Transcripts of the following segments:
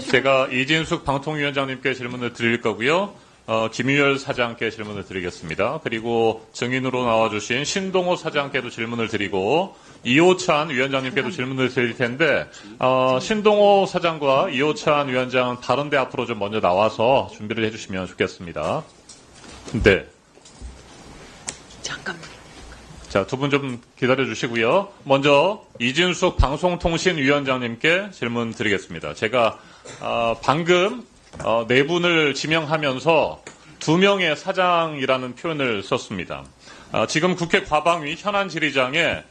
제가 이진숙 방통위원장님께 질문을 드릴 거고요. 김유열 사장께 질문을 드리겠습니다. 그리고 증인으로 나와주신 신동호 사장께도 질문을 드리고 이호찬 위원장님께도 질문을 드릴 텐데 신동호 사장과 이호찬 위원장은 다른데 앞으로 좀 먼저 나와서 준비를 해주시면 좋겠습니다. 네. 잠깐만. 자, 두 분 좀 기다려 주시고요. 먼저 이진숙 방송통신위원장님께 질문 드리겠습니다. 제가 방금 네 분을 지명하면서 두 명의 사장이라는 표현을 썼습니다. 지금 국회 과방위 현안 질의장에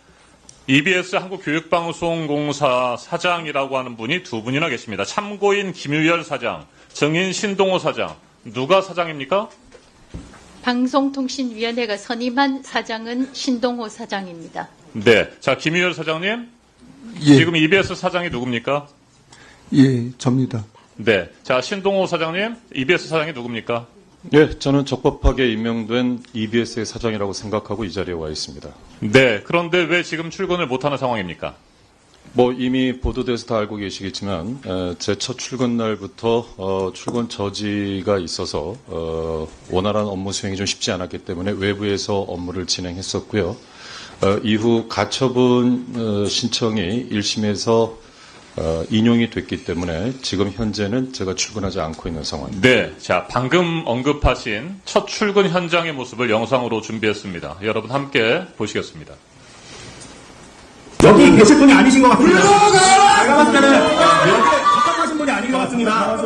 EBS 한국교육방송공사 사장이라고 하는 분이 두 분이나 계십니다. 참고인 김유열 사장, 증인 신동호 사장. 누가 사장입니까? 방송통신위원회가 선임한 사장은 신동호 사장입니다. 네. 자, 김유열 사장님. 예. 지금 EBS 사장이 누굽니까? 예, 접니다. 네. 자, 신동호 사장님. EBS 사장이 누굽니까? 예, 저는 적법하게 임명된 EBS의 사장이라고 생각하고 이 자리에 와 있습니다. 네. 그런데 왜 지금 출근을 못하는 상황입니까? 이미 보도돼서 다 알고 계시겠지만 제 첫 출근 날부터 출근 저지가 있어서 원활한 업무 수행이 좀 쉽지 않았기 때문에 외부에서 업무를 진행했었고요. 이후 가처분 신청이 1심에서 인용이 됐기 때문에 지금 현재는 제가 출근하지 않고 있는 상황입니다. 네. 자, 방금 언급하신 첫 출근 현장의 모습을 영상으로 준비했습니다. 여러분 함께 보시겠습니다. 여기 계실 분이 아니신 것 같습니다. 제가 봤을 때는 여기에 입학하신 분이 아닌 것 같습니다.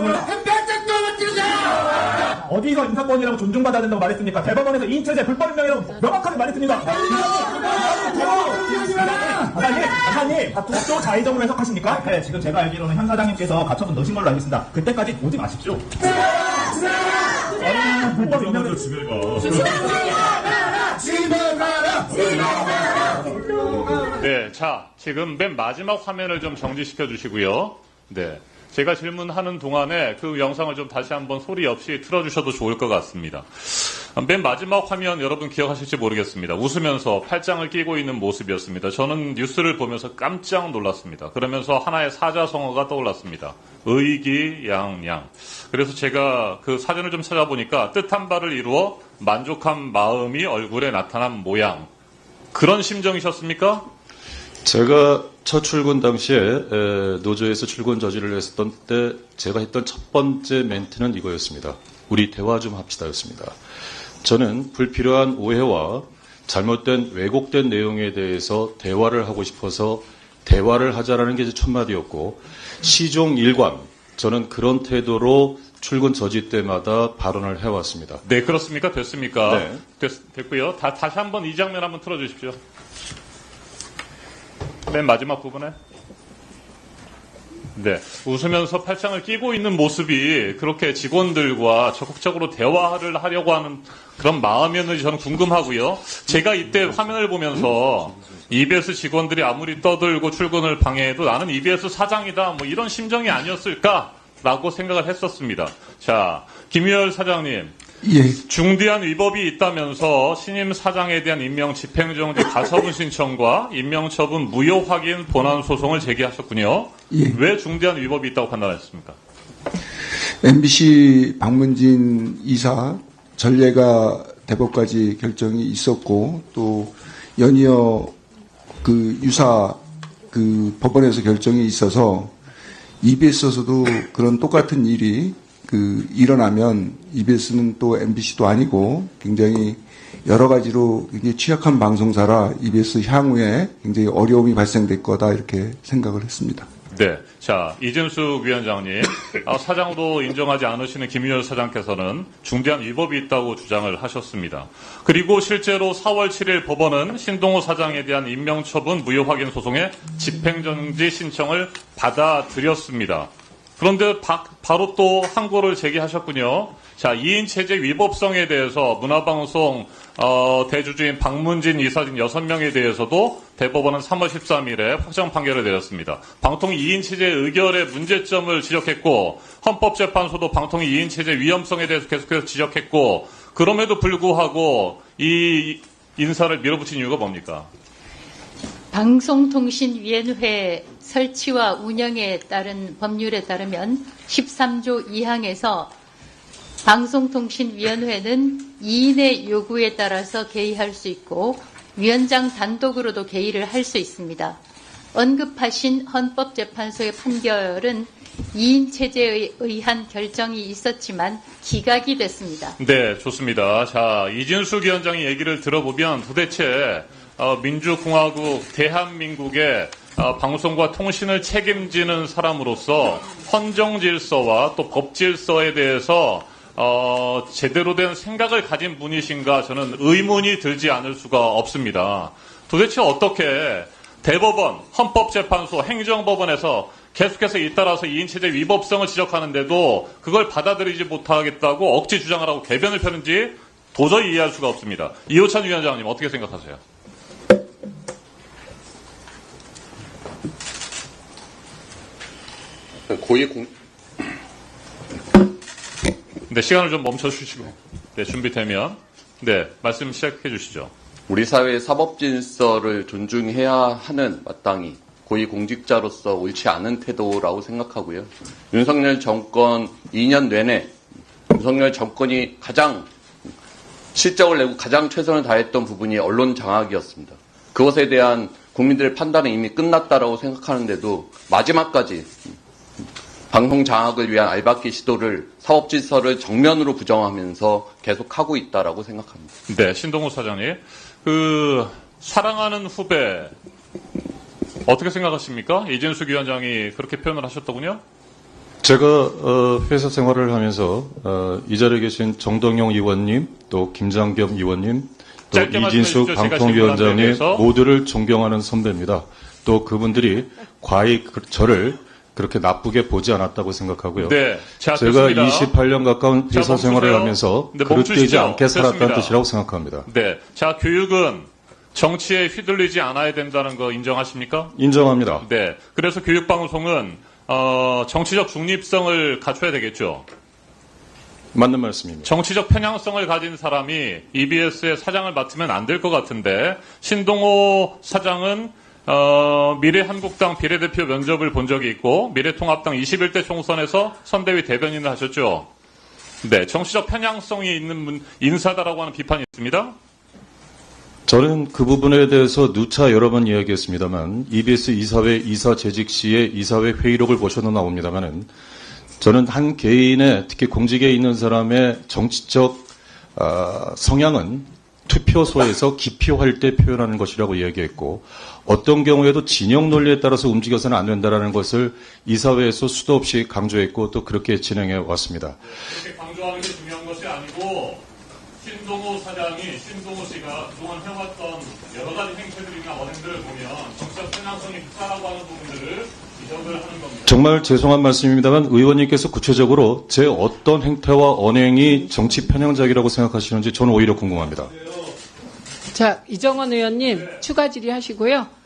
어디서 인사권이라고 존중받아야 된다고 말했습니까? 대법원에서 이인체제 불법임명이라고 명확하게 말했습니다. 아사님, 또 자의적으로 해석하십니까? 네, 지금 제가 알기로는 현 사장님께서 가처분 넣으신 걸로 알고 있습니다. 그때까지 오지 마십시오. 불법 임명을 네. 자, 지금 맨 마지막 화면을 좀 정지시켜 주시고요. 네. 제가 질문하는 동안에 그 영상을 좀 다시 한번 소리 없이 틀어주셔도 좋을 것 같습니다. 맨 마지막 화면 여러분 기억하실지 모르겠습니다. 웃으면서 팔짱을 끼고 있는 모습이었습니다. 저는 뉴스를 보면서 깜짝 놀랐습니다. 그러면서 하나의 사자성어가 떠올랐습니다. 의기양양. 그래서 제가 그 사전을 좀 찾아보니까 뜻한 바를 이루어 만족한 마음이 얼굴에 나타난 모양. 그런 심정이셨습니까? 제가 첫 출근 당시에 노조에서 출근 저지를 했었던 때 제가 했던 첫 번째 멘트는 이거였습니다. 우리 대화 좀 합시다였습니다. 저는 불필요한 오해와 잘못된 왜곡된 내용에 대해서 대화를 하고 싶어서 대화를 하자라는 게 제 첫마디였고 시종 일관 저는 그런 태도로 출근 저지 때마다 발언을 해왔습니다. 네, 그렇습니까? 됐습니까? 네. 됐고요. 다시 한번 이 장면 한번 틀어주십시오. 맨 마지막 부분에. 네. 웃으면서 팔짱을 끼고 있는 모습이 그렇게 직원들과 적극적으로 대화를 하려고 하는 그런 마음이었는지 저는 궁금하고요. 제가 이때 화면을 보면서 EBS 직원들이 아무리 떠들고 출근을 방해해도 나는 EBS 사장이다. 뭐 이런 심정이 아니었을까라고 생각을 했었습니다. 자, 김유열 사장님. 예, 중대한 위법이 있다면서 신임 사장에 대한 임명 집행정지 가처분 신청과 임명처분 무효 확인 본안 소송을 제기하셨군요. 예. 왜 중대한 위법이 있다고 판단하셨습니까? MBC 박문진 이사 전례가 대법까지 결정이 있었고 또 연이어 그 유사 그 법원에서 결정이 있어서 EBS에서도 그런 똑같은 일이 일어나면 EBS는 또 MBC도 아니고 굉장히 여러 가지로 굉장히 취약한 방송사라 EBS 향후에 굉장히 어려움이 발생될 거다 이렇게 생각을 했습니다. 네. 자, 이진숙 위원장님. 사장으로 인정하지 않으시는 김유열 사장께서는 중대한 위법이 있다고 주장을 하셨습니다. 그리고 실제로 4월 7일 법원은 신동호 사장에 대한 임명처분 무효 확인 소송의 집행정지 신청을 받아들였습니다. 그런데 바로 또 항고를 제기하셨군요. 자, 2인 체제 위법성에 대해서 문화방송 대주주인 박문진 이사 등 6명에 대해서도 대법원은 3월 13일에 확정 판결을 내렸습니다. 방통 2인 체제 의결의 문제점을 지적했고 헌법재판소도 방통 2인 체제 위험성에 대해서 계속해서 지적했고 그럼에도 불구하고 이 인사를 밀어붙인 이유가 뭡니까? 방송통신위원회 설치와 운영에 따른 법률에 따르면 13조 2항에서 방송통신위원회는 이인의 요구에 따라서 개의할 수 있고 위원장 단독으로도 개의를 할 수 있습니다. 언급하신 헌법재판소의 판결은 2인 체제에 의한 결정이 있었지만 기각이 됐습니다. 네, 좋습니다. 자, 이진숙 위원장의 얘기를 들어보면 도대체 민주공화국 대한민국의 방송과 통신을 책임지는 사람으로서 헌정 질서와 또 법 질서에 대해서 제대로 된 생각을 가진 분이신가 저는 의문이 들지 않을 수가 없습니다. 도대체 어떻게 대법원, 헌법재판소, 행정법원에서 계속해서 잇따라서 2인체제 위법성을 지적하는데도 그걸 받아들이지 못하겠다고 억지 주장을 하고 개변을 펴는지 도저히 이해할 수가 없습니다. 이호찬 위원장님 어떻게 생각하세요? 네, 시간을 좀 멈춰주시고 네, 준비되면 네, 말씀 시작해 주시죠. 우리 사회의 사법 질서를 존중해야 하는 마땅히 고위공직자로서 옳지 않은 태도라고 생각하고요. 윤석열 정권 2년 내내 윤석열 정권이 가장 실적을 내고 가장 최선을 다했던 부분이 언론 장악이었습니다. 그것에 대한 국민들의 판단은 이미 끝났다라고 생각하는데도 마지막까지 방송 장악을 위한 알박기 시도를 사법 질서를 정면으로 부정하면서 계속하고 있다라고 생각합니다. 네, 신동호 사장님. 사랑하는 후배 어떻게 생각하십니까? 이진숙 위원장이 그렇게 표현을 하셨더군요. 제가 회사 생활을 하면서 이 자리에 계신 정동영 의원님, 또 김장겸 의원님, 또 짧게 이진숙 말씀해 주십시오. 제가 방통위원장님 질문한 데에 모두를 존경하는 선배입니다. 또 그분들이 과히 저를 그렇게 나쁘게 보지 않았다고 생각하고요. 네, 자, 제가 됐습니다. 28년 가까운 자, 회사 생활을 멈추세요. 하면서 네, 그릇되지 멈추시죠. 않게 살았다는 됐습니다. 뜻이라고 생각합니다. 네, 자, 교육은 정치에 휘둘리지 않아야 된다는 거 인정하십니까? 인정합니다. 네, 그래서 교육방송은 정치적 중립성을 갖춰야 되겠죠. 맞는 말씀입니다. 정치적 편향성을 가진 사람이 EBS의 사장을 맡으면 안 될 것 같은데 신동호 사장은 미래한국당 비례대표 면접을 본 적이 있고 미래통합당 21대 총선에서 선대위 대변인을 하셨죠. 네, 정치적 편향성이 있는 인사다라고 하는 비판이 있습니다. 저는 그 부분에 대해서 누차 여러 번 이야기했습니다만 EBS 이사회 이사 재직 시에 이사회 회의록을 보셔도 나옵니다만은 저는 한 개인의 특히 공직에 있는 사람의 정치적 성향은 투표소에서 기표할 때 표현하는 것이라고 이야기했고 어떤 경우에도 진영 논리에 따라서 움직여서는 안 된다는 것을 이사회에서 수도 없이 강조했고 또 그렇게 진행해 왔습니다. 그렇게 강조하는 게 중요한 것이 아니고 신동호 씨가 그동안 해왔던 여러 가지 행태들이나 언행들을 보면 정치적 편향성이 있다라고 하는 부분들을 지적을 하는 겁니다. 정말 죄송한 말씀입니다만 의원님께서 구체적으로 제 어떤 행태와 언행이 정치 편향적이라고 생각하시는지 저는 오히려 궁금합니다. 자, 이정원 의원님 추가 질의하시고요.